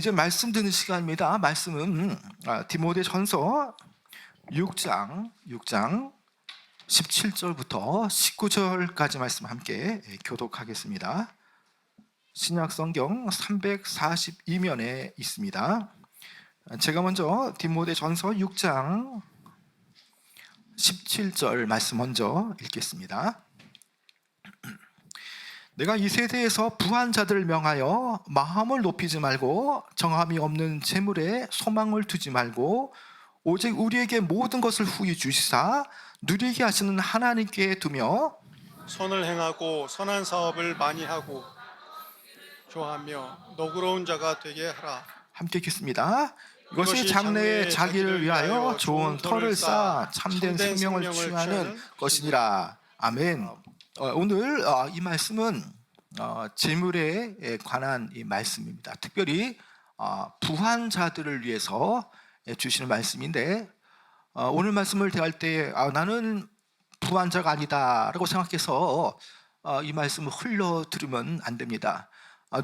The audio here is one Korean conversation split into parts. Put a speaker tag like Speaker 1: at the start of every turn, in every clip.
Speaker 1: 이제 말씀 듣는 시간입니다. 말씀은 디모데전서 6장 17절부터 19절까지 말씀 함께 교독하겠습니다. 신약성경 342면에 있습니다. 제가 먼저 디모데전서 6장 17절 말씀 먼저 읽겠습니다. 내가 이 세대에서 부한 자들을 명하여 마음을 높이지 말고 정함이 없는 재물에 소망을 두지 말고 오직 우리에게 모든 것을 후히 주시사 누리게 하시는 하나님께 두며
Speaker 2: 선을 행하고 선한 사업을 많이 하고 좋아하며 너그러운 자가 되게 하라.
Speaker 1: 함께 읽겠습니다. 이것이 장래의 자기를 위하여 좋은 터를 쌓아 참된 생명을 취하는 것이니라. 아멘. 오늘 이 말씀은 재물에 관한 이 말씀입니다. 특별히 부한 자들을 위해서 주시는 말씀인데, 오늘 말씀을 대할 때 나는 부한 자가 아니다 라고 생각해서 이 말씀을 흘러 들으면 안 됩니다.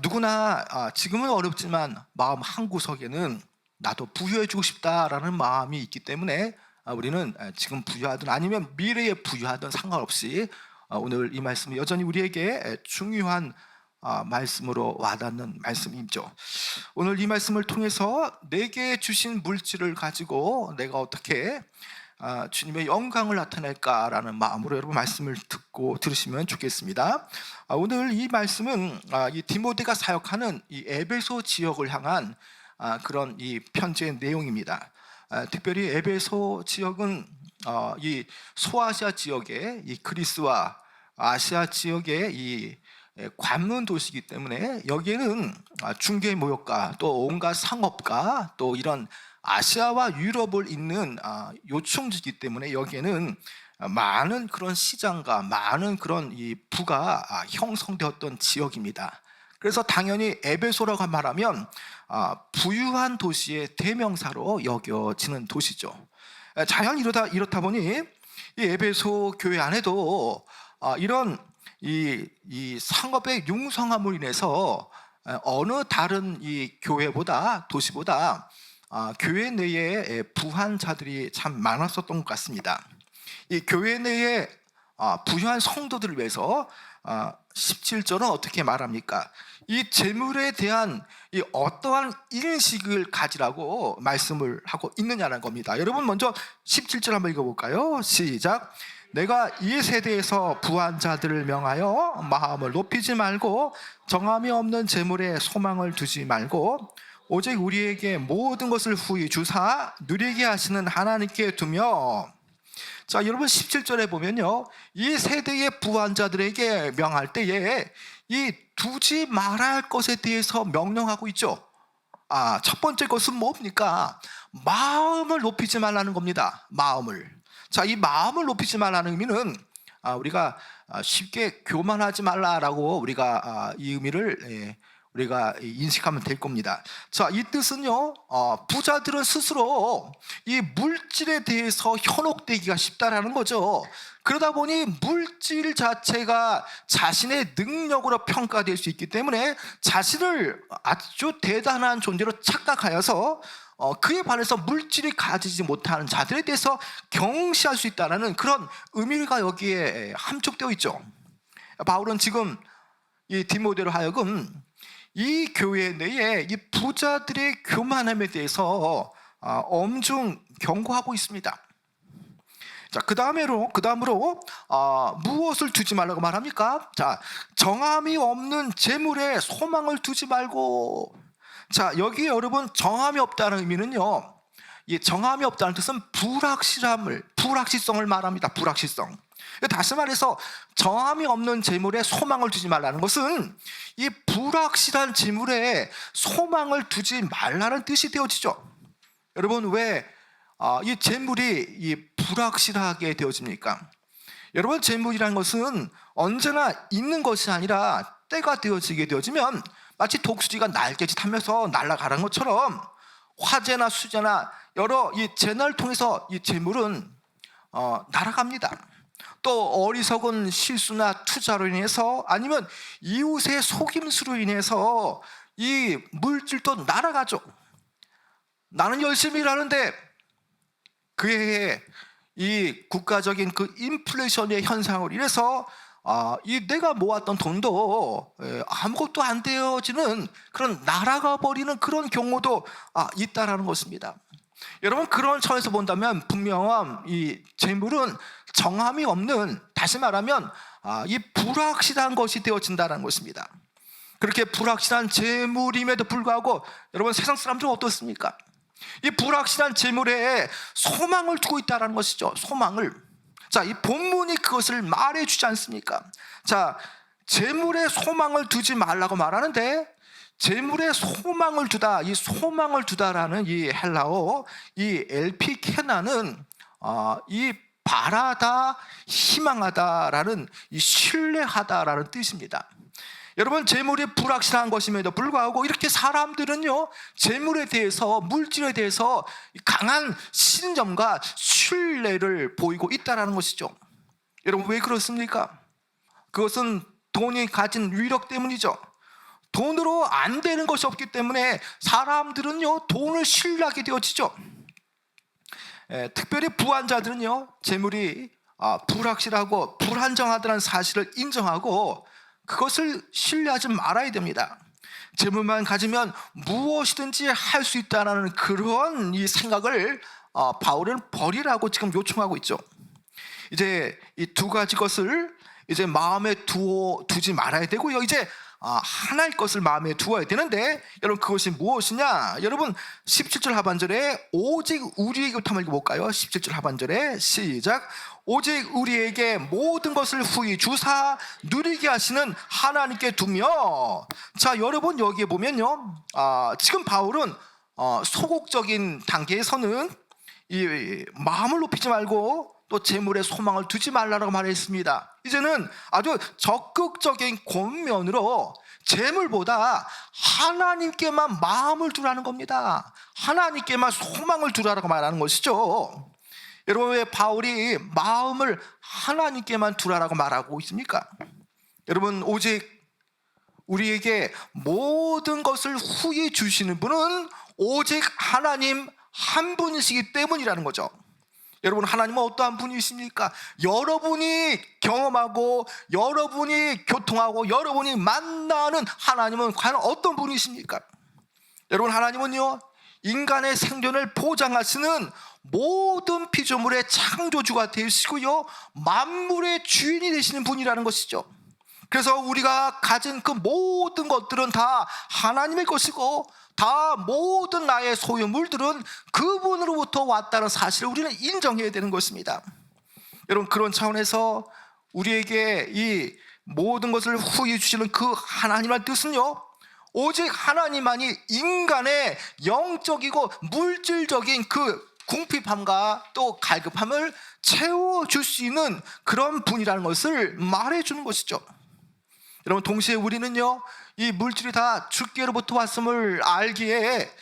Speaker 1: 누구나 지금은 어렵지만 마음 한구석에는 나도 부유해지고 싶다라는 마음이 있기 때문에 우리는 지금 부유하든 아니면 미래에 부유하든 상관없이 오늘 이 말씀은 여전히 우리에게 중요한 말씀으로 와닿는 말씀이죠. 오늘 이 말씀을 통해서 내게 주신 물질을 가지고 내가 어떻게 주님의 영광을 나타낼까라는 마음으로 여러분 말씀을 듣고 들으시면 좋겠습니다. 오늘 이 말씀은 이 디모데가 사역하는 이 에베소 지역을 향한 그런 이 편지의 내용입니다. 특별히 에베소 지역은 이 소아시아 지역의 이 그리스와 아시아 지역의 이 관문 도시이기 때문에 여기에는 중개 무역가 또 온갖 상업가 또 이런 아시아와 유럽을 잇는 요충지이기 때문에 여기에는 많은 그런 시장과 많은 그런 이 부가 형성되었던 지역입니다. 그래서 당연히 에베소라고 말하면 부유한 도시의 대명사로 여겨지는 도시죠. 자연 이렇다 보니 이 에베소 교회 안에도 이런 이 상업의 융성함으로 인해서 어느 다른 이 교회보다 도시보다 교회 내에 부한 자들이 참 많았었던 것 같습니다. 이 교회 내에 부유한 성도들을 위해서 17절은 어떻게 말합니까? 이 재물에 대한 이 어떠한 인식을 가지라고 말씀을 하고 있느냐는 겁니다. 여러분 먼저 17절 한번 읽어볼까요? 시작. 내가 이 세대에서 부한 자들을 명하여 마음을 높이지 말고 정함이 없는 재물에 소망을 두지 말고 오직 우리에게 모든 것을 후히 주사 누리게 하시는 하나님께 두며. 자, 여러분 17절에 보면요, 이 세대의 부한 자들에게 명할 때에 이 두지 말아야 할 것에 대해서 명령하고 있죠. 첫 번째 것은 뭡니까? 마음을 높이지 말라는 겁니다. 마음을. 자, 이 마음을 높이지 말라는 의미는 우리가 쉽게 교만하지 말라라고 우리가 이 의미를 우리가 인식하면 될 겁니다. 자, 이 뜻은요, 부자들은 스스로 이 물질에 대해서 현혹되기가 쉽다라는 거죠. 그러다 보니 물질 자체가 자신의 능력으로 평가될 수 있기 때문에 자신을 아주 대단한 존재로 착각하여서 그에 반해서 물질이 가지지 못하는 자들에 대해서 경시할 수 있다는 그런 의미가 여기에 함축되어 있죠. 바울은 지금 이 디모데로 하여금 이 교회 내에 이 부자들의 교만함에 대해서 엄중 경고하고 있습니다. 자, 그 다음으로 무엇을 두지 말라고 말합니까? 자, 정함이 없는 재물에 소망을 두지 말고. 자, 여기 여러분 정함이 없다는 의미는요, 이 정함이 없다는 뜻은 불확실성을 말합니다. 불확실성. 다시 말해서 정함이 없는 재물에 소망을 두지 말라는 것은 이 불확실한 재물에 소망을 두지 말라는 뜻이 되어지죠. 여러분, 왜 이 재물이 이 불확실하게 되어집니까? 여러분, 재물이라는 것은 언제나 있는 것이 아니라 때가 되어지게 되어지면 마치 독수리가 날개짓 하면서 날아가는 것처럼 화재나 수재나 여러 이 재난을 통해서 이 재물은 날아갑니다. 또 어리석은 실수나 투자로 인해서 아니면 이웃의 속임수로 인해서 이 물질도 날아가죠. 나는 열심히 일하는데 그의 이 국가적인 그 인플레이션의 현상으로 인해서 이 내가 모았던 돈도 아무것도 안 되어지는 그런 날아가 버리는 그런 경우도 있다라는 것입니다. 여러분, 그런 차원에서 본다면 분명한 이 재물은 정함이 없는, 다시 말하면 이 불확실한 것이 되어진다는 것입니다. 그렇게 불확실한 재물임에도 불구하고 여러분, 세상 사람들은 어떻습니까? 이 불확실한 재물에 소망을 두고 있다는 것이죠. 소망을. 자, 이 본문이 그것을 말해주지 않습니까? 자, 재물에 소망을 두지 말라고 말하는데, 재물에 소망을 두다, 이 소망을 두다라는 이 헬라어, 이 엘피케나는 이 바라다, 희망하다라는, 이 신뢰하다라는 뜻입니다. 여러분, 재물이 불확실한 것임에도 불구하고 이렇게 사람들은요, 재물에 대해서, 물질에 대해서 강한 신념과 신뢰를 보이고 있다는 것이죠. 여러분, 왜 그렇습니까? 그것은 돈이 가진 위력 때문이죠. 돈으로 안 되는 것이 없기 때문에 사람들은요, 돈을 신뢰하게 되어지죠. 특별히 부한자들은요, 재물이 불확실하고 불안정하다는 사실을 인정하고 그것을 신뢰하지 말아야 됩니다. 재물만 가지면 무엇이든지 할 수 있다는 그런 이 생각을 바울은 버리라고 지금 요청하고 있죠. 이제 이 두 가지 것을 이제 마음에 두지 말아야 되고요. 이제 하나의 것을 마음에 두어야 되는데, 여러분, 그것이 무엇이냐? 여러분, 17절 하반절에 오직 우리에게부터 한번 읽어볼까요? 17절 하반절에 시작. 오직 우리에게 모든 것을 후히 주사 누리게 하시는 하나님께 두며. 자, 여러분, 여기에 보면요, 지금 바울은 소극적인 단계에서는 이 마음을 높이지 말고 또 재물에 소망을 두지 말라고 말했습니다. 이제는 아주 적극적인 권면으로 재물보다 하나님께만 마음을 두라는 겁니다. 하나님께만 소망을 두라고 말하는 것이죠. 여러분, 왜 바울이 마음을 하나님께만 두라고 말하고 있습니까? 여러분, 오직 우리에게 모든 것을 후히 주시는 분은 오직 하나님 한 분이시기 때문이라는 거죠. 여러분, 하나님은 어떠한 분이십니까? 여러분이 경험하고 여러분이 교통하고 여러분이 만나는 하나님은 과연 어떤 분이십니까? 여러분, 하나님은요, 인간의 생존을 보장하시는 모든 피조물의 창조주가 되시고요, 만물의 주인이 되시는 분이라는 것이죠. 그래서 우리가 가진 그 모든 것들은 다 하나님의 것이고, 다 모든 나의 소유물들은 그분으로부터 왔다는 사실을 우리는 인정해야 되는 것입니다. 여러분, 그런 차원에서 우리에게 이 모든 것을 후히 주시는 그 하나님의 뜻은요, 오직 하나님만이 인간의 영적이고 물질적인 그 궁핍함과 또 갈급함을 채워줄 수 있는 그런 분이라는 것을 말해주는 것이죠. 여러분, 동시에 우리는요, 이 물질이 다 주께로부터 왔음을 알기에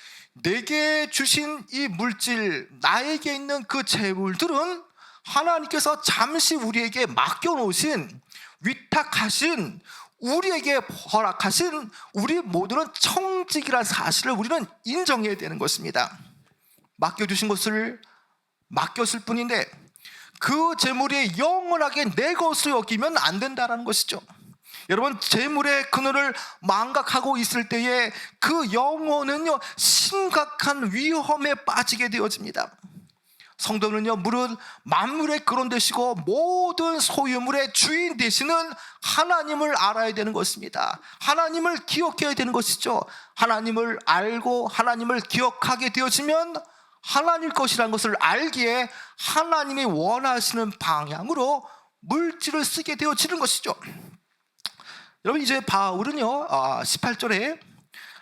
Speaker 1: 내게 주신 이 물질, 나에게 있는 그 재물들은 하나님께서 잠시 우리에게 맡겨놓으신, 위탁하신, 우리에게 허락하신 우리 모두는 청직이라는 사실을 우리는 인정해야 되는 것입니다. 맡겨주신 것을 맡겼을 뿐인데 그 재물이 영원하게 내 것으로 여기면 안 된다는 것이죠. 여러분, 재물의 그늘을 망각하고 있을 때에 그 영혼은요, 심각한 위험에 빠지게 되어집니다. 성도는요, 무릇 만물의 근원 되시고 모든 소유물의 주인 되시는 하나님을 알아야 되는 것입니다. 하나님을 기억해야 되는 것이죠. 하나님을 알고 하나님을 기억하게 되어지면 하나님 것이라는 것을 알기에 하나님이 원하시는 방향으로 물질을 쓰게 되어지는 것이죠. 여러분, 이제 바울은요, 18절에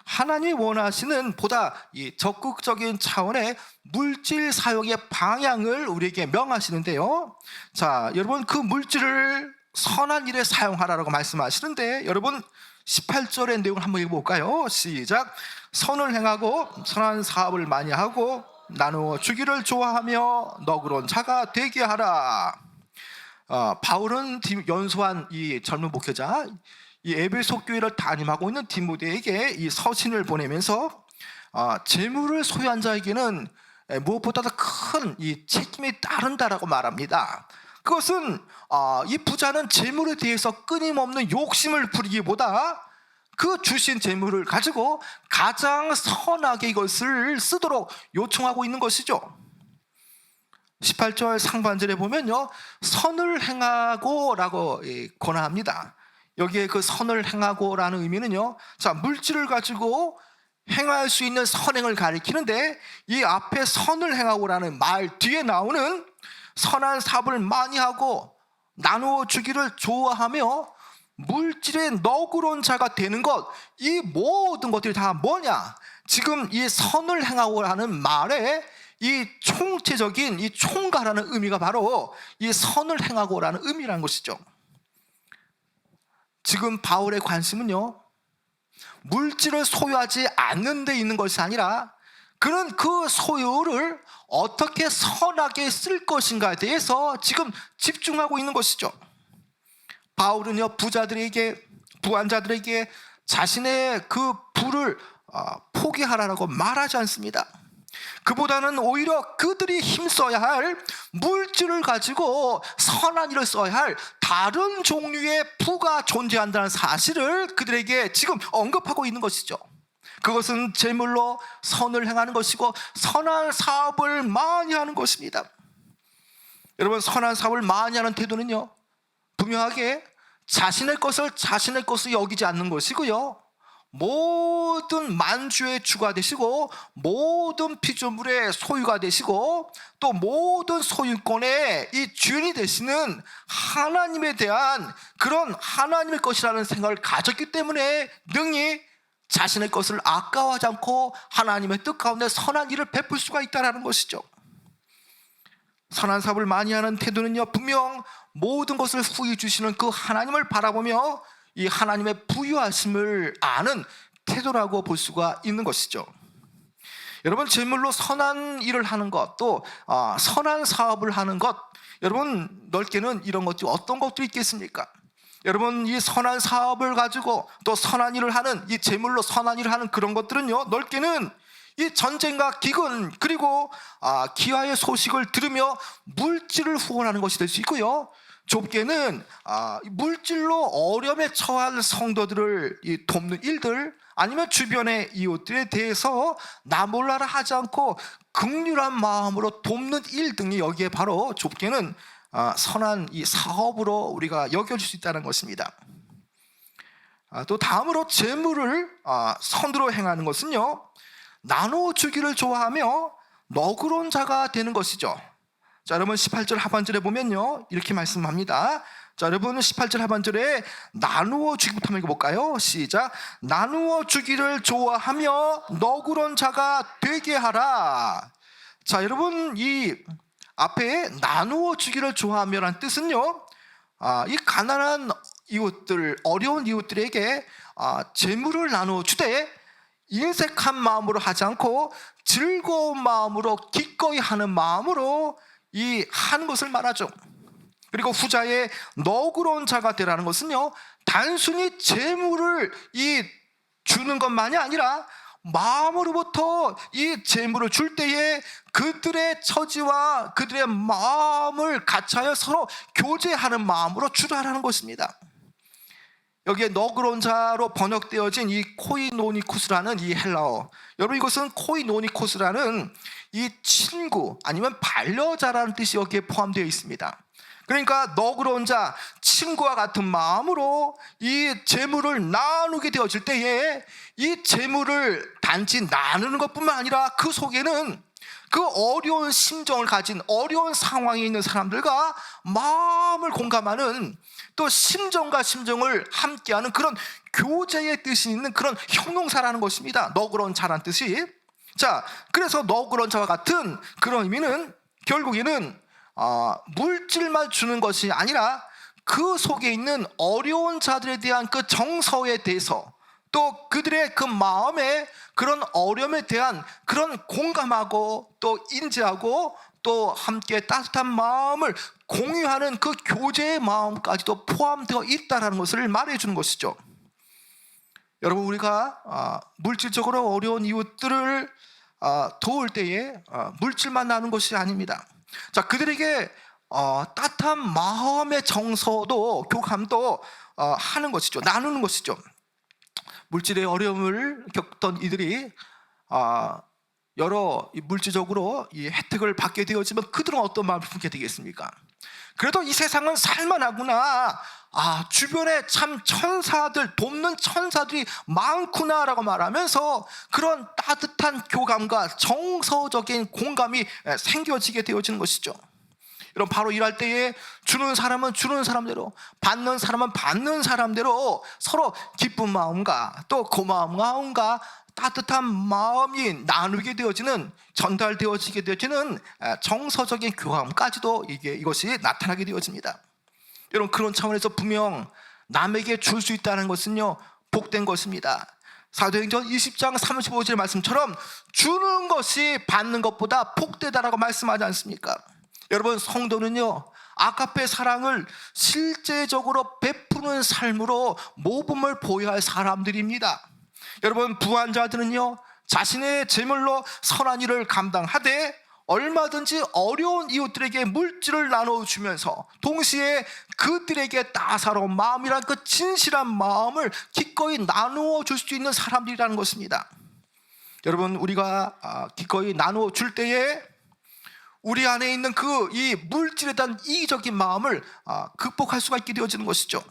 Speaker 1: 하나님이 원하시는 보다 이 적극적인 차원의 물질 사용의 방향을 우리에게 명하시는데요. 자, 여러분, 그 물질을 선한 일에 사용하라고 말씀하시는데, 여러분 18절의 내용을 한번 읽어볼까요? 시작. 선을 행하고 선한 사업을 많이 하고 나누어 주기를 좋아하며 너그러운 자가 되게 하라. 바울은 연소한 이 젊은 목회자, 이 에베소 교회를 담임하고 있는 디모데에게 이 서신을 보내면서 재물을 소유한 자에게는 무엇보다도 큰 이 책임이 따른다라고 말합니다. 그것은 이 부자는 재물에 대해서 끊임없는 욕심을 부리기보다 그 주신 재물을 가지고 가장 선하게 이것을 쓰도록 요청하고 있는 것이죠. 18절 상반절에 보면요, 선을 행하고 라고 권합니다. 여기에 그 선을 행하고 라는 의미는요, 자, 물질을 가지고 행할 수 있는 선행을 가리키는데, 이 앞에 선을 행하고 라는 말 뒤에 나오는 선한 사업을 많이 하고 나누어 주기를 좋아하며 물질의 너그러운 자가 되는 것, 이 모든 것들이 다 뭐냐? 지금 이 선을 행하고 하는 말에 이 총체적인 이 총괄하는 의미가 바로 이 선을 행하고라는 의미라는 것이죠. 지금 바울의 관심은요, 물질을 소유하지 않는 데 있는 것이 아니라 그는 그 소유를 어떻게 선하게 쓸 것인가에 대해서 지금 집중하고 있는 것이죠. 바울은요, 부한자들에게 자신의 그 부를 포기하라고 말하지 않습니다. 그보다는 오히려 그들이 힘써야 할 물질을 가지고 선한 일을 써야 할 다른 종류의 부가 존재한다는 사실을 그들에게 지금 언급하고 있는 것이죠. 그것은 재물로 선을 행하는 것이고 선한 사업을 많이 하는 것입니다. 여러분, 선한 사업을 많이 하는 태도는요, 분명하게 자신의 것을 자신의 것으로 여기지 않는 것이고요, 모든 만주의 주가 되시고 모든 피조물의 소유가 되시고 또 모든 소유권의 이 주인이 되시는 하나님에 대한 그런 하나님의 것이라는 생각을 가졌기 때문에 능히 자신의 것을 아까워하지 않고 하나님의 뜻 가운데 선한 일을 베풀 수가 있다는 것이죠. 선한 사업을 많이 하는 태도는요, 분명 모든 것을 후히 주시는 그 하나님을 바라보며 이 하나님의 부유하심을 아는 태도라고 볼 수가 있는 것이죠. 여러분, 재물로 선한 일을 하는 것, 또 선한 사업을 하는 것, 여러분 넓게는 이런 것들이 어떤 것들이 있겠습니까? 여러분, 이 선한 사업을 가지고 또 선한 일을 하는, 이 재물로 선한 일을 하는 그런 것들은요, 넓게는 이 전쟁과 기근, 그리고 기아의 소식을 들으며 물질을 후원하는 것이 될 수 있고요, 좁게는 물질로 어려움에 처한 성도들을 돕는 일들, 아니면 주변의 이웃들에 대해서 나 몰라라 하지 않고 긍휼한 마음으로 돕는 일 등이 여기에 바로 좁게는 선한 이 사업으로 우리가 여겨질 수 있다는 것입니다. 또 다음으로 재물을 선으로 행하는 것은요, 나누어 주기를 좋아하며 너그러운 자가 되는 것이죠. 자, 여러분 18절 하반절에 보면요, 이렇게 말씀합니다. 자, 여러분 18절 하반절에 나누어 주기부터 한번 읽어볼까요? 시작. 나누어 주기를 좋아하며 너그러운 자가 되게 하라. 자, 여러분 이 앞에 나누어 주기를 좋아하며라는 뜻은요, 이 가난한 이웃들, 어려운 이웃들에게 재물을 나누어 주되 인색한 마음으로 하지 않고 즐거운 마음으로 기꺼이 하는 마음으로 하는 것을 말하죠. 그리고 후자의 너그러운 자가 되라는 것은요, 단순히 재물을 주는 것만이 아니라 마음으로부터 이 재물을 줄 때에 그들의 처지와 그들의 마음을 같이하여 서로 교제하는 마음으로 주라라는 것입니다. 여기에 너그러운 자로 번역되어진 이 코이노니쿠스라는 이 헬라어, 여러분 이것은 코이노니쿠스라는 이 친구 아니면 반려자라는 뜻이 여기에 포함되어 있습니다. 그러니까 너그러운 자, 친구와 같은 마음으로 이 재물을 나누게 되어질 때에 이 재물을 단지 나누는 것뿐만 아니라 그 속에는 그 어려운 심정을 가진, 어려운 상황에 있는 사람들과 마음을 공감하는, 또 심정과 심정을 함께하는 그런 교제의 뜻이 있는 그런 형용사라는 것입니다. 너그러운 자란 뜻이. 자, 그래서 너그러운 자와 같은 그런 의미는 결국에는 물질만 주는 것이 아니라 그 속에 있는 어려운 자들에 대한 그 정서에 대해서, 또 그들의 그 마음에 그런 어려움에 대한 그런 공감하고 또 인지하고 또 함께 따뜻한 마음을 공유하는 그 교제의 마음까지도 포함되어 있다는 것을 말해주는 것이죠. 여러분, 우리가 물질적으로 어려운 이웃들을 도울 때에 물질만 나눈 것이 아닙니다. 자, 그들에게 따뜻한 마음의 정서도 교감도 하는 것이죠. 나누는 것이죠. 물질의 어려움을 겪던 이들이 여러 물질적으로 이 혜택을 받게 되어지면 그들은 어떤 마음을 품게 되겠습니까? 그래도 이 세상은 살만하구나, 주변에 참 천사들, 돕는 천사들이 많구나라고 말하면서 그런 따뜻한 교감과 정서적인 공감이 생겨지게 되어지는 것이죠. 여러분, 바로 일할 때에 주는 사람은 주는 사람대로, 받는 사람은 받는 사람대로 서로 기쁜 마음과 또 고마운 마음과 따뜻한 마음이 나누게 되어지는, 전달되어지게 되어지는 정서적인 교감까지도 이것이 나타나게 되어집니다. 여러분, 그런 차원에서 분명 남에게 줄 수 있다는 것은요, 복된 것입니다. 사도행전 20장 35절 말씀처럼 주는 것이 받는 것보다 복되다라고 말씀하지 않습니까? 여러분, 성도는요, 아가페 사랑을 실제적으로 베푸는 삶으로 모범을 보여야 할 사람들입니다. 여러분, 부한 자들은요, 자신의 재물로 선한 일을 감당하되 얼마든지 어려운 이웃들에게 물질을 나눠주면서 동시에 그들에게 따사로운 마음이란 그 진실한 마음을 기꺼이 나누어 줄 수 있는 사람들이라는 것입니다. 여러분, 우리가 기꺼이 나누어 줄 때에 우리 안에 있는 이 물질에 대한 이기적인 마음을 극복할 수가 있게 되어지는 것이죠.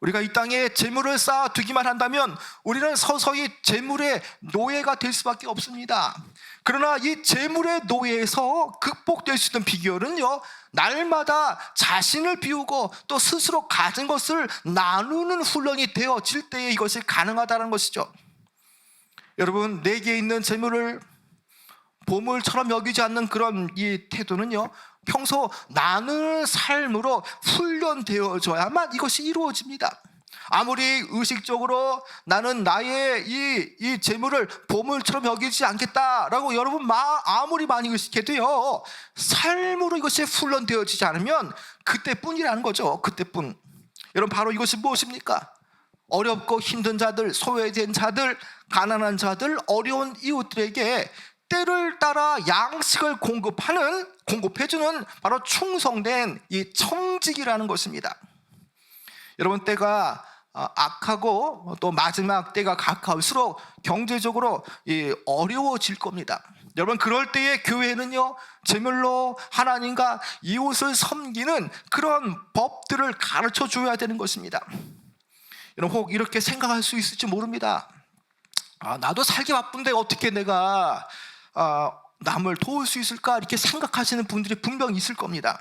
Speaker 1: 우리가 이 땅에 재물을 쌓아두기만 한다면 우리는 서서히 재물의 노예가 될 수밖에 없습니다. 그러나 이 재물의 노예에서 극복될 수 있는 비결은요, 날마다 자신을 비우고 또 스스로 가진 것을 나누는 훈련이 되어질 때에 이것이 가능하다는 것이죠. 여러분, 내게 있는 재물을 보물처럼 여기지 않는 그런 이 태도는요, 평소 나누는 삶으로 훈련되어져야만 이것이 이루어집니다. 아무리 의식적으로 나는 나의 이 재물을 보물처럼 여기지 않겠다라고 여러분 아무리 많이 의식해도요, 삶으로 이것이 훈련되어지지 않으면 그때뿐이라는 거죠. 그때뿐. 여러분, 바로 이것이 무엇입니까? 어렵고 힘든 자들, 소외된 자들, 가난한 자들, 어려운 이웃들에게 때를 따라 양식을 공급해주는 바로 충성된 이 청직이라는 것입니다. 여러분, 때가 악하고 또 마지막 때가 가까울수록 경제적으로 어려워질 겁니다. 여러분, 그럴 때에 교회는요, 제물로 하나님과 이웃을 섬기는 그런 법들을 가르쳐 줘야 되는 것입니다. 여러분, 혹 이렇게 생각할 수 있을지 모릅니다. 나도 살기 바쁜데 어떻게 내가 남을 도울 수 있을까, 이렇게 생각하시는 분들이 분명히 있을 겁니다.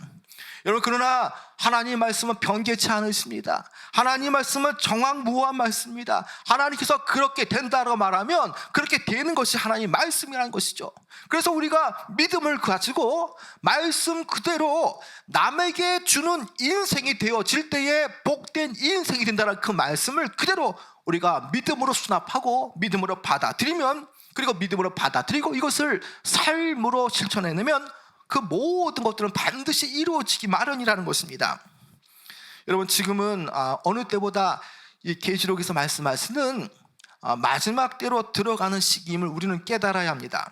Speaker 1: 여러분, 그러나 하나님의 말씀은 변개치 않으십니다. 하나님의 말씀은 정확무한 말씀입니다. 하나님께서 그렇게 된다고 말하면 그렇게 되는 것이 하나님의 말씀이라는 것이죠. 그래서 우리가 믿음을 가지고 말씀 그대로 남에게 주는 인생이 되어질 때에 복된 인생이 된다는 그 말씀을 그대로 우리가 믿음으로 수납하고 믿음으로 받아들이면, 그리고 믿음으로 받아들이고 이것을 삶으로 실천해내면 그 모든 것들은 반드시 이루어지기 마련이라는 것입니다. 여러분, 지금은 어느 때보다 이 계시록에서 말씀하시는 마지막 때로 들어가는 시기임을 우리는 깨달아야 합니다.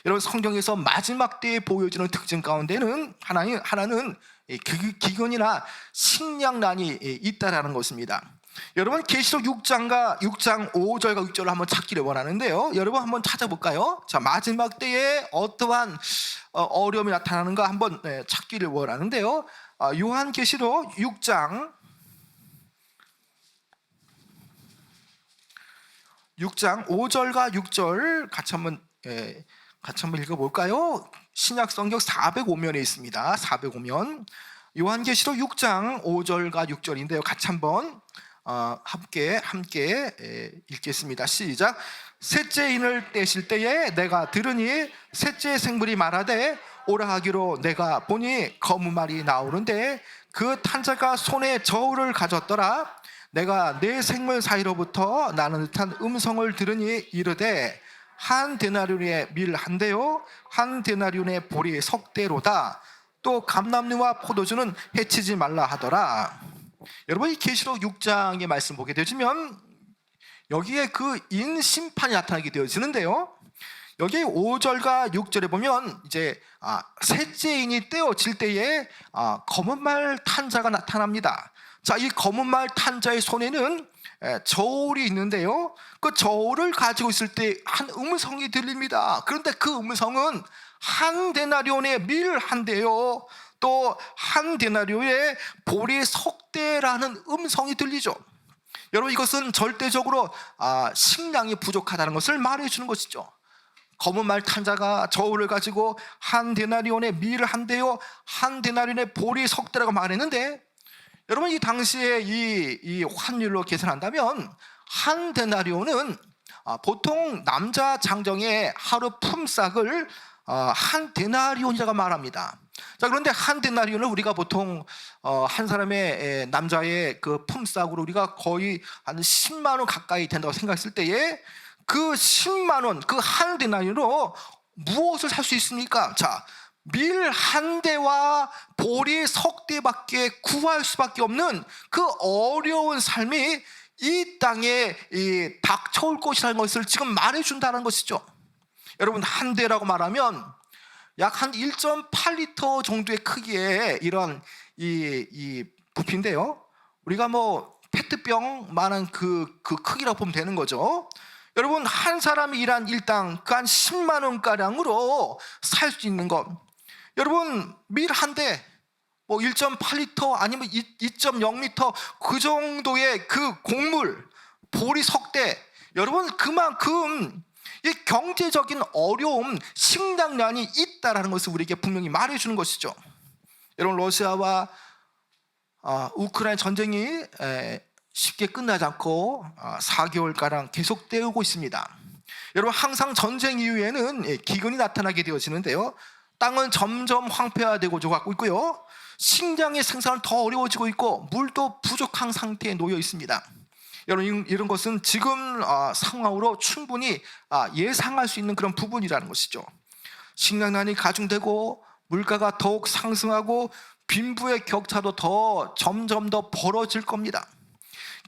Speaker 1: 여러분, 성경에서 마지막 때에 보여지는 특징 가운데는 하나는 기근이나 식량난이 있다라는 것입니다. 여러분, 계시록 6장 5절과 6절을 한번 찾기를 원하는데요, 여러분 한번 찾아볼까요? 자, 마지막 때에 어떠한 어려움이 나타나는가 한번 찾기를 원하는데요, 요한계시록 6장 5절과 6절 같이 한번 읽어볼까요? 신약성경 405면에 있습니다. 405면 요한계시록 6장 5절과 6절인데요, 같이 한번 함께 읽겠습니다. 시작. 셋째 인을 떼실 때에 내가 들으니 셋째 생물이 말하되 오라 하기로 내가 보니 검은 말이 나오는데 그 탄 자가 손에 저울을 가졌더라. 내가 네 생물 사이로부터 나는 듯한 음성을 들으니 이르되 한 데나리온의 밀 한 대요 한 데나리온의 보리 석 대로다. 또 감람류와 포도주는 해치지 말라 하더라. 여러분, 이 계시록 6장의 말씀 보게 되시면 여기에 그 인심판이 나타나게 되어지는데요. 여기 5절과 6절에 보면 이제 셋째 인이 떼어질 때에 검은 말 탄 자가 나타납니다. 자, 이 검은 말 탄 자의 손에는 저울이 있는데요. 그 저울을 가지고 있을 때 한 음성이 들립니다. 그런데 그 음성은 한 데나리온의 밀 한 대요, 또 한 데나리온의 보리 석 대라는 음성이 들리죠. 여러분, 이것은 절대적으로 식량이 부족하다는 것을 말해주는 것이죠. 검은 말 탄 자가 저울을 가지고 한 데나리온의 밀 한 대요, 한 데나리온의 보리 석 대라고 말했는데, 여러분, 이 당시에 이 환율로 계산한다면 한 데나리온은 보통 남자 장정의 하루 품삯을 한 데나리온이라고 말합니다. 자, 그런데 한 데나리온을 우리가 보통 한 사람의 남자의 그 품삯으로 우리가 거의 한 10만 원 가까이 된다고 생각했을 때에 그 10만 원, 그 한 데나리온으로 무엇을 살 수 있습니까? 자, 밀 한 대와 보리 석 대밖에 구할 수밖에 없는 그 어려운 삶이 이 땅에 닥쳐올 것이라는 것을 지금 말해준다는 것이죠. 여러분, 한 대라고 말하면 약 한 1.8리터 정도의 크기의 이런 이 부피인데요. 우리가 뭐 페트병만한 그 크기라고 보면 되는 거죠. 여러분, 한 사람이 일한 일당 그 한 10만 원가량으로 살 수 있는 것, 여러분, 밀 한 대, 뭐 1.8리터 아니면 2.0리터 그 정도의 그 곡물, 보리 석대, 여러분, 그만큼 이 경제적인 어려움, 식량난이 있다라는 것을 우리에게 분명히 말해주는 것이죠. 여러분, 러시아와 우크라이나 전쟁이 쉽게 끝나지 않고 4개월가량 계속되고 있습니다. 여러분, 항상 전쟁 이후에는 기근이 나타나게 되어지는데요. 땅은 점점 황폐화되고 가고 있고요. 식량의 생산은 더 어려워지고 있고 물도 부족한 상태에 놓여 있습니다. 여러분, 이런 것은 지금 상황으로 충분히 예상할 수 있는 그런 부분이라는 것이죠. 식량난이 가중되고 물가가 더욱 상승하고 빈부의 격차도 점점 더 벌어질 겁니다.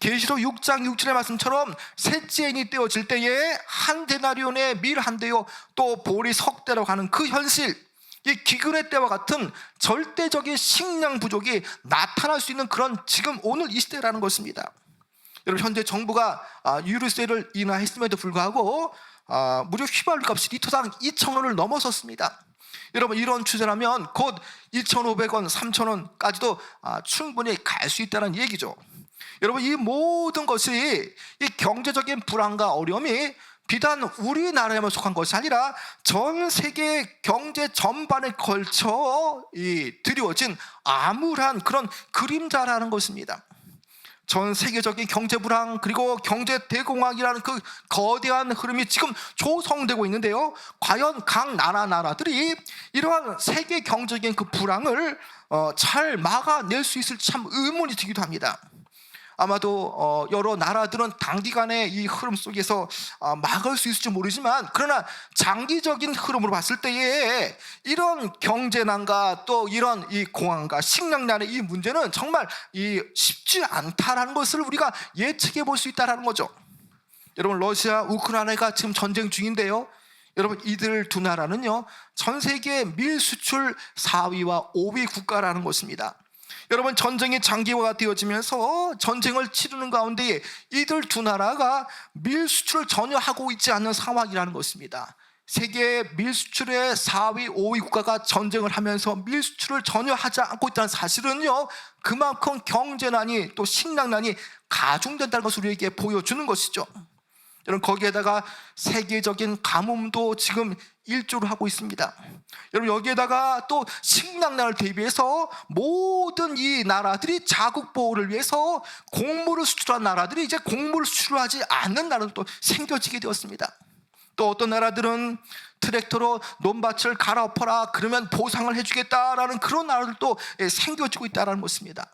Speaker 1: 계시록 6장 6절의 말씀처럼 셋째 인이 떼어질 때에 한 데나리온의 밀 한 대요, 또 보리 석 대라고 하는 그 현실, 이 기근의 때와 같은 절대적인 식량 부족이 나타날 수 있는 그런 지금 오늘 이 시대라는 것입니다. 여러분, 현재 정부가 유류세를 인하했음에도 불구하고 무려 휘발유 값이 리터당 2,000원을 넘어섰습니다. 여러분, 이런 추세라면 곧 2,500원, 3,000원까지도 충분히 갈 수 있다는 얘기죠. 여러분, 이 모든 것이 이 경제적인 불안과 어려움이 비단 우리나라에만 속한 것이 아니라 전 세계 경제 전반에 걸쳐 드리워진 암울한 그런 그림자라는 것입니다. 전 세계적인 경제 불황, 그리고 경제 대공황이라는 그 거대한 흐름이 지금 조성되고 있는데요. 과연 각 나라들이 이러한 세계 경제적인 그 불황을 잘 막아낼 수 있을지 참 의문이 들기도 합니다. 아마도 여러 나라들은 단기간에 이 흐름 속에서 막을 수 있을지 모르지만, 그러나 장기적인 흐름으로 봤을 때에 이런 경제난과 또 이런 이 공황과 식량난의 이 문제는 정말 쉽지 않다라는 것을 우리가 예측해 볼 수 있다는 거죠. 여러분, 러시아, 우크라이나가 지금 전쟁 중인데요. 여러분, 이들 두 나라는요, 전 세계 밀 수출 4위와 5위 국가라는 것입니다. 여러분, 전쟁이 장기화가 되어지면서 전쟁을 치르는 가운데 이들 두 나라가 밀 수출을 전혀 하고 있지 않는 상황이라는 것입니다. 세계 밀 수출의 4위, 5위 국가가 전쟁을 하면서 밀 수출을 전혀 하지 않고 있다는 사실은요, 그만큼 경제난이 또 식량난이 가중된다는 것을 우리에게 보여주는 것이죠. 여러분, 거기에다가 세계적인 가뭄도 지금 일조를 하고 있습니다. 여러분, 여기에다가 또 식량난을 대비해서 모든 이 나라들이 자국 보호를 위해서 곡물을 수출한 나라들이 이제 곡물을 수출하지 않는 나라도 또 생겨지게 되었습니다. 또 어떤 나라들은 트랙터로 논밭을 갈아엎어라, 그러면 보상을 해주겠다라는 그런 나라들도 생겨지고 있다는 것입니다.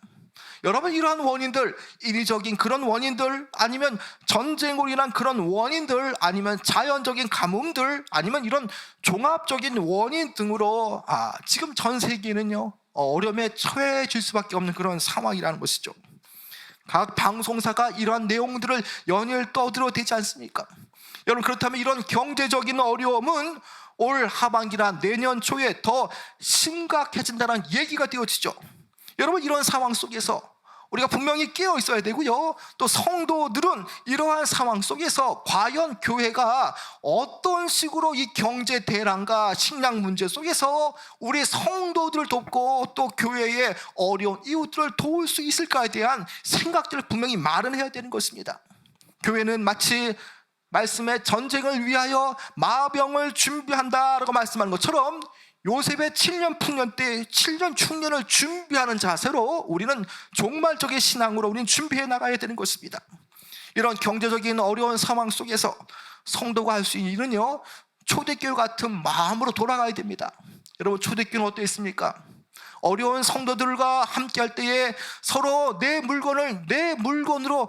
Speaker 1: 여러분, 이러한 원인들, 인위적인 그런 원인들, 아니면 전쟁으로 인한 그런 원인들, 아니면 자연적인 가뭄들, 아니면 이런 종합적인 원인 등으로 지금 전 세계는요, 어려움에 처해질 수밖에 없는 그런 상황이라는 것이죠. 각 방송사가 이러한 내용들을 연일 떠들어대지 않습니까? 여러분, 그렇다면 이런 경제적인 어려움은 올 하반기나 내년 초에 더 심각해진다는 얘기가 되어지죠. 여러분, 이런 상황 속에서 우리가 분명히 깨어 있어야 되고요, 또 성도들은 이러한 상황 속에서 과연 교회가 어떤 식으로 이 경제 대란과 식량 문제 속에서 우리 성도들을 돕고 또 교회의 어려운 이웃들을 도울 수 있을까에 대한 생각들을 분명히 마련해야 되는 것입니다. 교회는 마치 말씀에 전쟁을 위하여 마병을 준비한다라고 말씀하는 것처럼 요셉의 7년 풍년 때 7년 충년을 준비하는 자세로 우리는 종말적인 신앙으로 우리는 준비해 나가야 되는 것입니다. 이런 경제적인 어려운 상황 속에서 성도가 할 수 있는 일은요, 초대교회 같은 마음으로 돌아가야 됩니다. 여러분, 초대교회는 어떠했습니까? 어려운 성도들과 함께 할 때에 서로 내 물건을 내 물건으로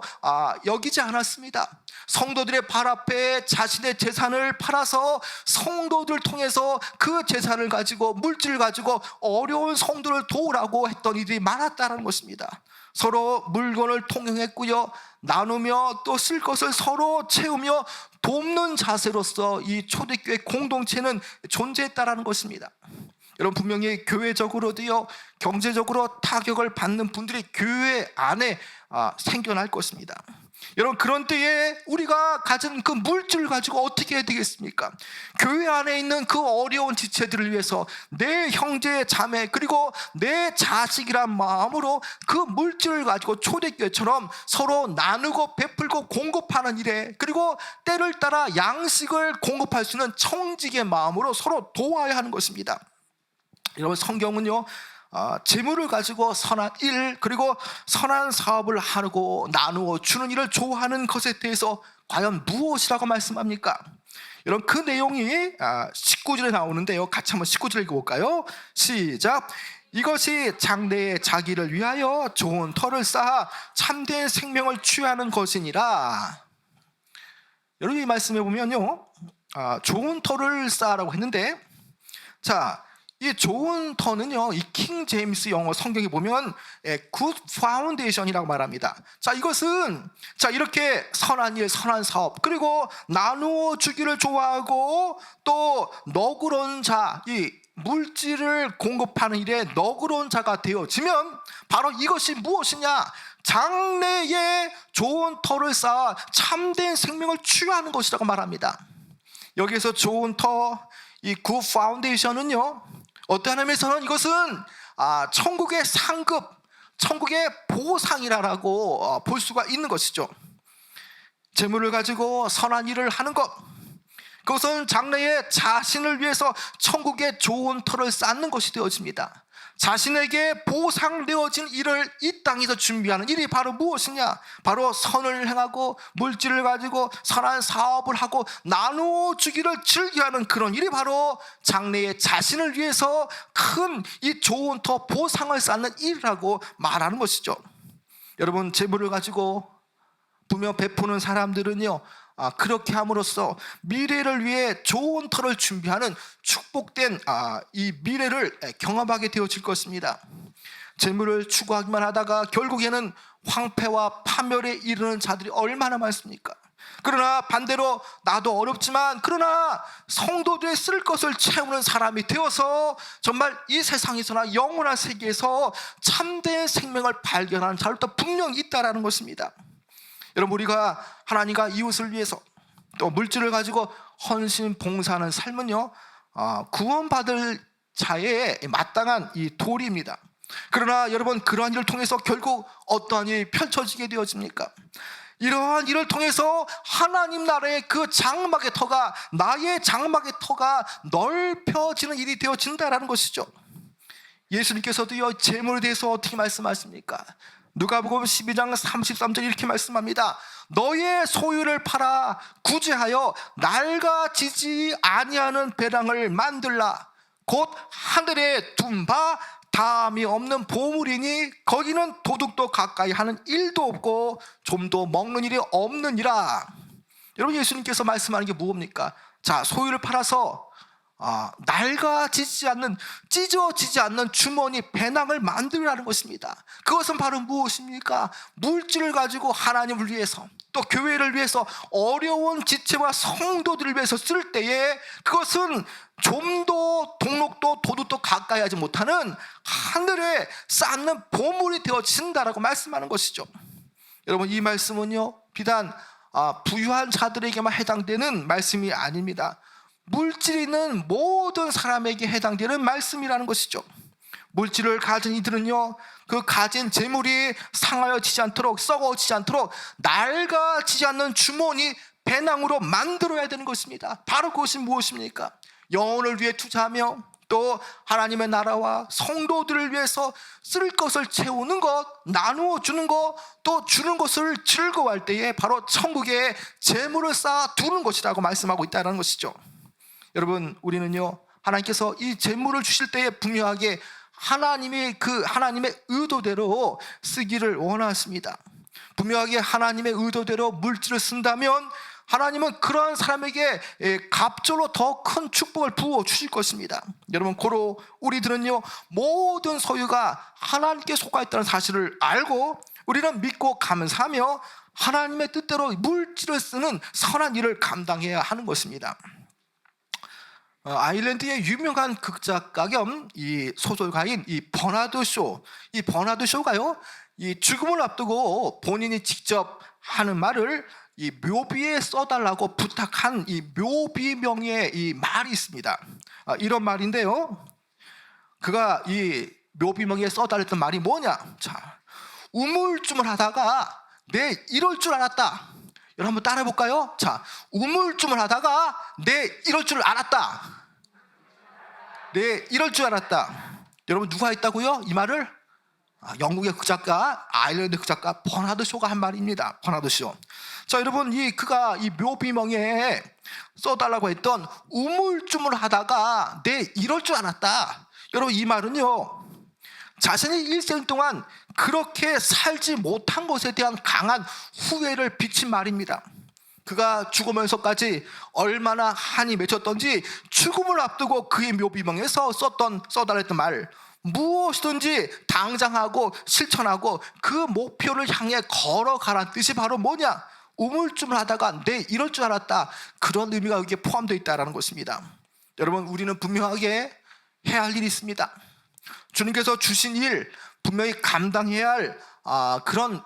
Speaker 1: 여기지 않았습니다. 성도들의 발 앞에 자신의 재산을 팔아서 성도들 통해서 그 재산을 가지고 물질을 가지고 어려운 성도를 도우라고 했던 이들이 많았다는 것입니다. 서로 물건을 통용했고요, 나누며 또 쓸 것을 서로 채우며 돕는 자세로서 이 초대교회 공동체는 존재했다는 것입니다. 여러분, 분명히 교회적으로도요, 경제적으로 타격을 받는 분들이 교회 안에 생겨날 것입니다. 여러분, 그런 때에 우리가 가진 그 물질을 가지고 어떻게 해야 되겠습니까? 교회 안에 있는 그 어려운 지체들을 위해서 내 형제 자매 그리고 내 자식이란 마음으로 그 물질을 가지고 초대교회처럼 서로 나누고 베풀고 공급하는 일에, 그리고 때를 따라 양식을 공급할 수 있는 청직의 마음으로 서로 도와야 하는 것입니다. 여러분, 성경은요, 재물을 가지고 선한 일 그리고 선한 사업을 하고 나누어 주는 일을 좋아하는 것에 대해서 과연 무엇이라고 말씀합니까? 여러분, 그 내용이 19절에 나오는데요, 같이 한번 19절 읽어볼까요? 시작. 이것이 장래의 자기를 위하여 좋은 터를 쌓아 참된 생명을 취하는 것이니라. 여러분, 이 말씀에 보면요, 좋은 터를 쌓으라고 했는데, 자, 이 좋은 터는요, 이 킹 제임스 영어 성경에 보면 good foundation이라고 말합니다. 자, 이것은 이렇게 선한 일, 선한 사업, 그리고 나누어 주기를 좋아하고 또 너그러운 자, 이 물질을 공급하는 일에 너그러운 자가 되어지면 바로 이것이 무엇이냐? 장래에 좋은 터를 쌓아 참된 생명을 취하는 것이라고 말합니다. 여기에서 좋은 터, 이 good foundation은요, 어떤 의미에서는 이것은 천국의 상급, 천국의 보상이라고 볼 수가 있는 것이죠. 재물을 가지고 선한 일을 하는 것, 그것은 장래에 자신을 위해서 천국의 좋은 터를 쌓는 것이 되어집니다. 자신에게 보상되어진 일을 이 땅에서 준비하는 일이 바로 무엇이냐? 바로 선을 행하고 물질을 가지고 선한 사업을 하고 나누어 주기를 즐겨하는 그런 일이 바로 장래에 자신을 위해서 큰 이 좋은 터 보상을 쌓는 일이라고 말하는 것이죠. 여러분, 재물을 가지고 부며 베푸는 사람들은요, 그렇게 함으로써 미래를 위해 좋은 터를 준비하는 축복된 이 미래를 경험하게 되어질 것입니다. 재물을 추구하기만 하다가 결국에는 황폐와 파멸에 이르는 자들이 얼마나 많습니까? 그러나 반대로 나도 어렵지만 그러나 성도들의 쓸 것을 채우는 사람이 되어서 정말 이 세상에서나 영원한 세계에서 참된 생명을 발견하는 자들도 분명히 있다는 것입니다. 여러분, 우리가 하나님과 이웃을 위해서 또 물질을 가지고 헌신 봉사하는 삶은요, 구원받을 자의 마땅한 이 도리입니다. 그러나 여러분, 그러한 일을 통해서 결국 어떠한 일이 펼쳐지게 되어집니까? 이러한 일을 통해서 하나님 나라의 그 장막의 터가, 나의 장막의 터가 넓혀지는 일이 되어진다는 것이죠. 예수님께서도요, 재물에 대해서 어떻게 말씀하십니까? 누가복음 12장 33절 이렇게 말씀합니다. 너의 소유를 팔아 구제하여 낡아지지 아니하는 배당을 만들라. 곧 하늘에 둔 바 다함이 없는 보물이니 거기는 도둑도 가까이 하는 일도 없고 좀도 먹는 일이 없느니라. 여러분, 예수님께서 말씀하는 게 무엇입니까? 자, 소유를 팔아서 낡아지지 않는, 찢어지지 않는 주머니 배낭을 만들라는 것입니다. 그것은 바로 무엇입니까? 물질을 가지고 하나님을 위해서, 또 교회를 위해서, 어려운 지체와 성도들을 위해서 쓸 때에 그것은 좀도 동록도 도둑도 가까이 하지 못하는 하늘에 쌓는 보물이 되어진다라고 말씀하는 것이죠. 여러분, 이 말씀은요 비단 부유한 자들에게만 해당되는 말씀이 아닙니다. 물질이 있는 모든 사람에게 해당되는 말씀이라는 것이죠. 물질을 가진 이들은요 그 가진 재물이 상하여지지 않도록, 썩어지지 않도록 낡아지지 않는 주머니 배낭으로 만들어야 되는 것입니다. 바로 그것이 무엇입니까? 영혼을 위해 투자하며 또 하나님의 나라와 성도들을 위해서 쓸 것을 채우는 것, 나누어 주는 것, 또 주는 것을 즐거워할 때에 바로 천국에 재물을 쌓아 두는 것이라고 말씀하고 있다는 것이죠. 여러분, 우리는요 하나님께서 이 재물을 주실 때에 분명하게 하나님의 의도대로 쓰기를 원하십니다. 분명하게 하나님의 의도대로 물질을 쓴다면 하나님은 그러한 사람에게 갑절로 더 큰 축복을 부어 주실 것입니다. 여러분, 고로 우리들은요 모든 소유가 하나님께 속하 있다는 사실을 알고 우리는 믿고 감사하며 하나님의 뜻대로 물질을 쓰는 선한 일을 감당해야 하는 것입니다. 아일랜드의 유명한 극작가 겸 이 소설가인 이 버나드 쇼, 이 버나드 쇼가요 이 죽음을 앞두고 본인이 직접 하는 말을 이 묘비에 써달라고 부탁한 이 묘비명의 이 말이 있습니다. 이런 말인데요, 그가 이 묘비명에 써달랬던 말이 뭐냐? 자, 우물쭈물하다가 내 이럴 줄 알았다. 여러분 한번 따라해 볼까요? 자, 우물쭈물하다가 내 이럴 줄 알았다. 내 이럴 줄 알았다. 여러분 누가 했다고요? 이 말을? 영국의 극작가, 아일랜드 극작가 버나드 쇼가 한 말입니다. 버나드 쇼. 자, 여러분, 그가 이 묘비명에 써달라고 했던 우물쭈물하다가 내 이럴 줄 알았다. 여러분, 이 말은요 자신이 일생 동안 그렇게 살지 못한 것에 대한 강한 후회를 비친 말입니다. 그가 죽으면서까지 얼마나 한이 맺혔던지 죽음을 앞두고 그의 묘비명에서 써달랬던 말, 무엇이든지 당장하고 실천하고 그 목표를 향해 걸어가라는 뜻이 바로 뭐냐? 우물쭈물하다가 내 이럴 줄 알았다. 그런 의미가 여기에 포함되어 있다는 것입니다. 여러분, 우리는 분명하게 해야 할 일이 있습니다. 주님께서 주신 일 분명히 감당해야 할 그런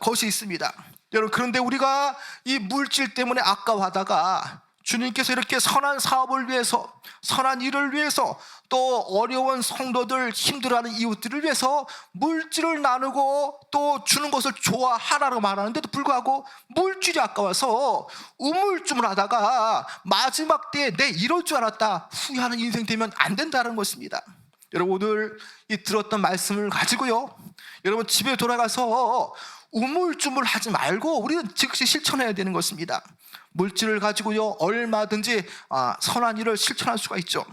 Speaker 1: 것이 있습니다. 여러분, 그런데 우리가 이 물질 때문에 아까워하다가 주님께서 이렇게 선한 사업을 위해서, 선한 일을 위해서, 또 어려운 성도들, 힘들어하는 이웃들을 위해서 물질을 나누고 또 주는 것을 좋아하라고 말하는데도 불구하고 물질이 아까워서 우물쭈물하다가 마지막 때에 내 이럴 줄 알았다 후회하는 인생 되면 안 된다는 것입니다. 여러분, 오늘 이 들었던 말씀을 가지고요 여러분 집에 돌아가서 우물쭈물하지 말고 우리는 즉시 실천해야 되는 것입니다. 물질을 가지고요 얼마든지 선한 일을 실천할 수가 있죠.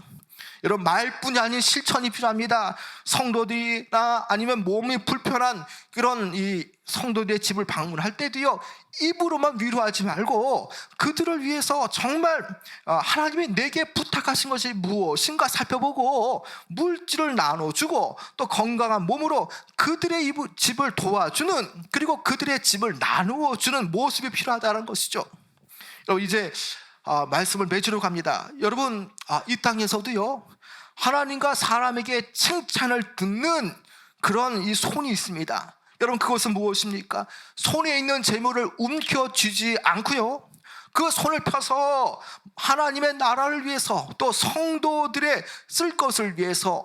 Speaker 1: 여러분, 말뿐이 아닌 실천이 필요합니다. 성도들이나 아니면 몸이 불편한 그런 이 성도들의 집을 방문할 때도요 입으로만 위로하지 말고 그들을 위해서 정말 하나님이 내게 부탁하신 것이 무엇인가 살펴보고 물질을 나눠주고 또 건강한 몸으로 그들의 집을 도와주는, 그리고 그들의 집을 나누어주는 모습이 필요하다는 것이죠. 여러분, 이제 말씀을 맺으러 갑니다. 여러분, 이 땅에서도요 하나님과 사람에게 칭찬을 듣는 그런 이 손이 있습니다. 여러분, 그것은 무엇입니까? 손에 있는 재물을 움켜쥐지 않고요 그 손을 펴서 하나님의 나라를 위해서 또 성도들의 쓸 것을 위해서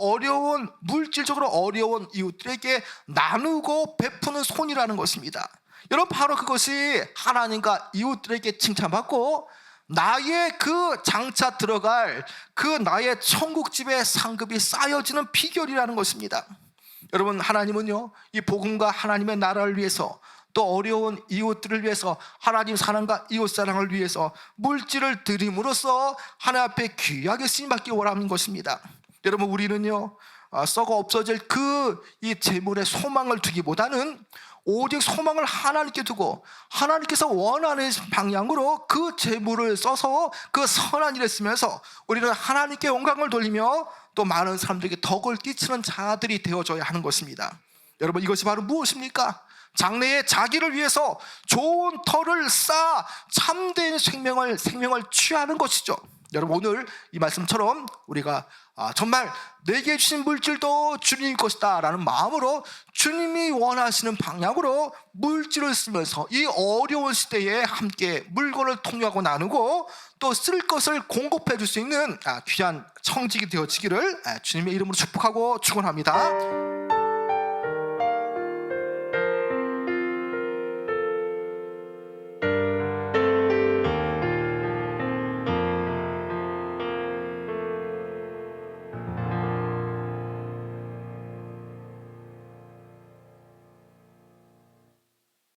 Speaker 1: 물질적으로 어려운 이웃들에게 나누고 베푸는 손이라는 것입니다. 여러분, 바로 그것이 하나님과 이웃들에게 칭찬받고 나의 그 장차 들어갈 그 나의 천국집의 상급이 쌓여지는 비결이라는 것입니다. 여러분, 하나님은요 이 복음과 하나님의 나라를 위해서 또 어려운 이웃들을 위해서 하나님 사랑과 이웃 사랑을 위해서 물질을 드림으로써 하나님 앞에 귀하게 쓰임받기 원하는 것입니다. 여러분, 우리는요 썩어 없어질 이 재물에 소망을 두기보다는 오직 소망을 하나님께 두고 하나님께서 원하는 방향으로 그 재물을 써서 그 선한 일을 쓰면서 우리는 하나님께 영광을 돌리며 또 많은 사람들에게 덕을 끼치는 자들이 되어줘야 하는 것입니다. 여러분, 이것이 바로 무엇입니까? 장래에 자기를 위해서 좋은 터를 쌓아 참된 생명을 취하는 것이죠. 여러분, 오늘 이 말씀처럼 우리가 정말 내게 주신 물질도 주님 것이다 라는 마음으로 주님이 원하시는 방향으로 물질을 쓰면서 이 어려운 시대에 함께 물건을 통용하고 나누고 또 쓸 것을 공급해 줄 수 있는 귀한 청직이 되어지기를 주님의 이름으로 축복하고 축원합니다.